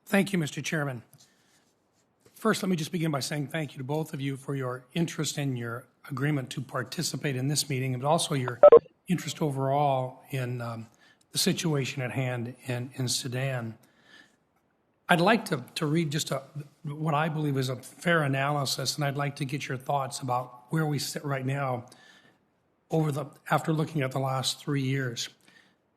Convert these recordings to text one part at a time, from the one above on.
Thank you, Mr. Chairman. First, let me just begin by saying thank you to both of you for your interest and your agreement to participate in this meeting, but also your interest overall in the situation at hand in Sudan. I'd like to read just what I believe is a fair analysis, and I'd like to get your thoughts about where we sit right now after looking at the last 3 years.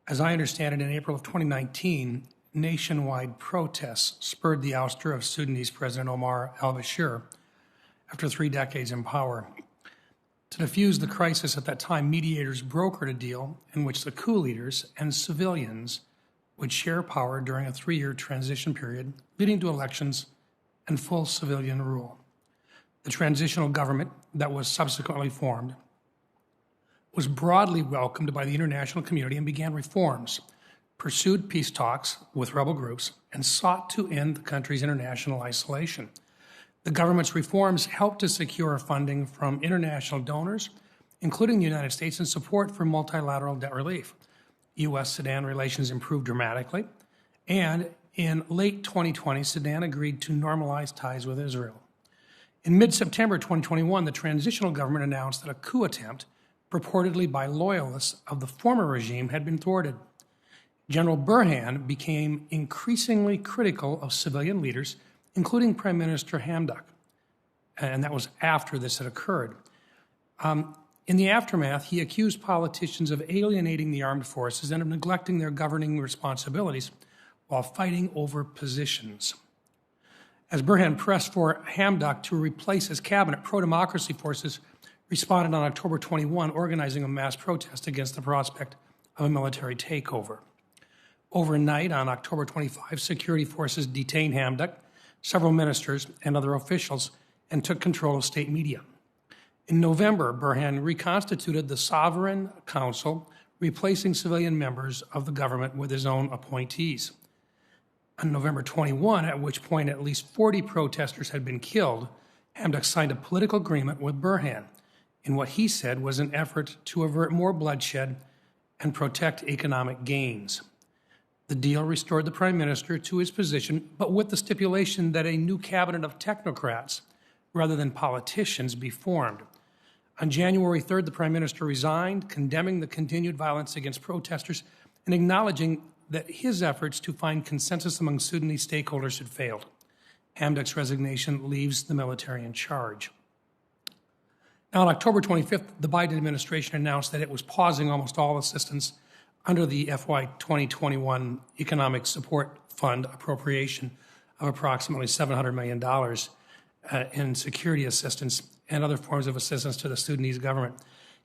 As I understand it, in April of 2019, nationwide protests spurred the ouster of Sudanese President Omar al-Bashir after 3 decades in power. To defuse the crisis at that time, mediators brokered a deal in which the coup leaders and civilians would share power during a 3-year transition period, leading to elections and full civilian rule. The transitional government that was subsequently formed was broadly welcomed by the international community and began reforms, pursued peace talks with rebel groups, and sought to end the country's international isolation. The government's reforms helped to secure funding from international donors, including the United States, and support for multilateral debt relief. U.S.-Sudan relations improved dramatically, and in late 2020, Sudan agreed to normalize ties with Israel. In mid-September 2021, the transitional government announced that a coup attempt, purportedly by loyalists of the former regime, had been thwarted. General Burhan became increasingly critical of civilian leaders, including Prime Minister Hamdok, and that was after this had occurred. In the aftermath, he accused politicians of alienating the armed forces and of neglecting their governing responsibilities while fighting over positions. As Burhan pressed for Hamdok to replace his cabinet, pro-democracy forces responded on October 21, organizing a mass protest against the prospect of a military takeover. Overnight, on October 25, security forces detained Hamdok, several ministers, and other officials, and took control of state media. In November, Burhan reconstituted the Sovereign Council, replacing civilian members of the government with his own appointees. On November 21, at which point at least 40 protesters had been killed, Hamdok signed a political agreement with Burhan in what he said was an effort to avert more bloodshed and protect economic gains. The deal restored the prime minister to his position, but with the stipulation that a new cabinet of technocrats, rather than politicians, be formed. On January 3rd, the prime minister resigned, condemning the continued violence against protesters and acknowledging that his efforts to find consensus among Sudanese stakeholders had failed. Hamdok's resignation leaves the military in charge. Now, on October 25th, the Biden administration announced that it was pausing almost all assistance under the FY 2021 Economic Support Fund appropriation of approximately $700 million in security assistance and other forms of assistance to the Sudanese government.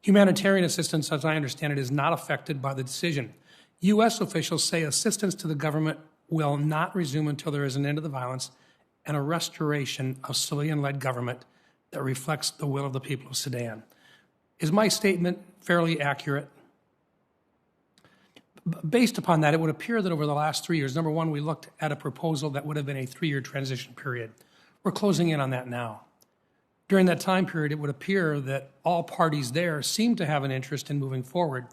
Humanitarian assistance, as I understand it, is not affected by the decision. U.S. officials say assistance to the government will not resume until there is an end to the violence and a restoration of civilian-led government that reflects the will of the people of Sudan. Is my statement fairly accurate? Based upon that, it would appear that over the last 3 years, number one, we looked at a proposal that would have been a 3-year transition period. We're closing in on that now. During that time period, it would appear that all parties there seem to have an interest in moving forward,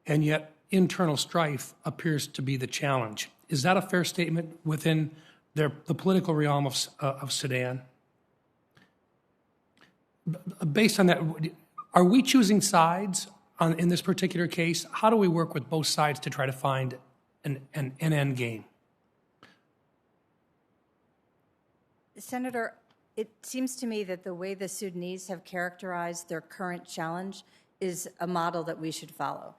and yet internal strife appears to be the challenge. Is that a fair statement within the political realm of Sudan? Based on that, are we choosing sides in this particular case? How do we work with both sides to try to find an end game? Senator, it seems to me that the way the Sudanese have characterized their current challenge is a model that we should follow.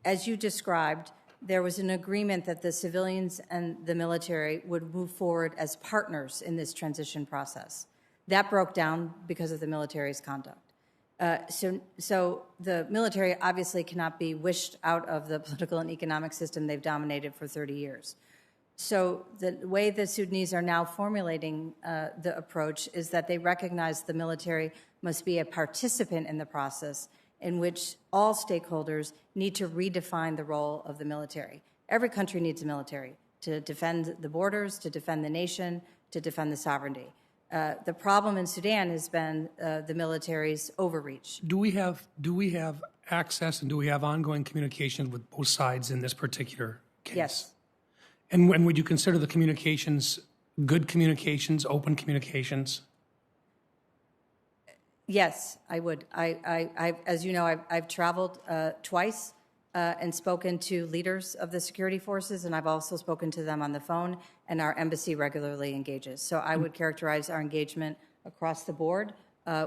As you described, there was an agreement that the civilians and the military would move forward as partners in this transition process. That broke down because of the military's conduct. So the military obviously cannot be wished out of the political and economic system they've dominated for 30 years. So the way the Sudanese are now formulating the approach is that they recognize the military must be a participant in the process in which all stakeholders need to redefine the role of the military. Every country needs a military to defend the borders, to defend the nation, to defend the sovereignty. The problem in Sudan has been the military's overreach. Do we have access and do we have ongoing communications with both sides in this particular case? Yes. And when would you consider the communications good communications, open communications? Yes, I would. As you know, I've traveled twice and spoken to leaders of the security forces, and I've also spoken to them on the phone, and our embassy regularly engages. So I would characterize our engagement across the board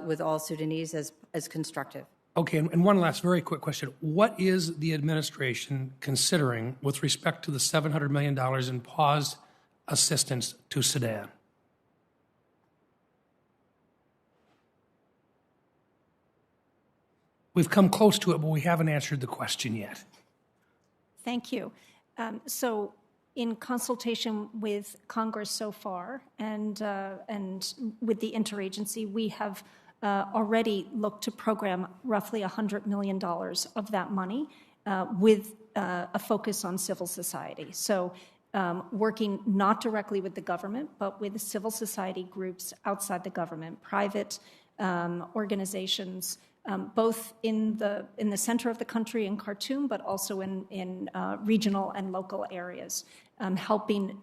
with all Sudanese as constructive. Okay, and one last very quick question. What is the administration considering with respect to the $700 million in paused assistance to Sudan? We've come close to it, but we haven't answered the question yet. Thank you. So in consultation with Congress so far and with the interagency, we have already looked to program roughly $100 million of that money with a focus on civil society. So working not directly with the government, but with civil society groups outside the government, private organizations, both in the center of the country in Khartoum, but also in regional and local areas, helping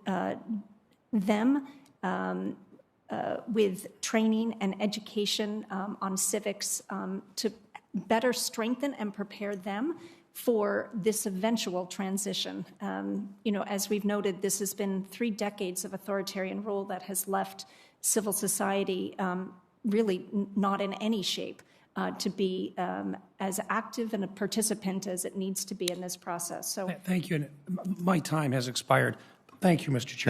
them with training and education on civics to better strengthen and prepare them for this eventual transition. As we've noted, this has been 3 decades of authoritarian rule that has left civil society really not in any shape to be as active and a participant as it needs to be in this process. So, Thank you. And my time has expired. Thank you, Mr. Chair.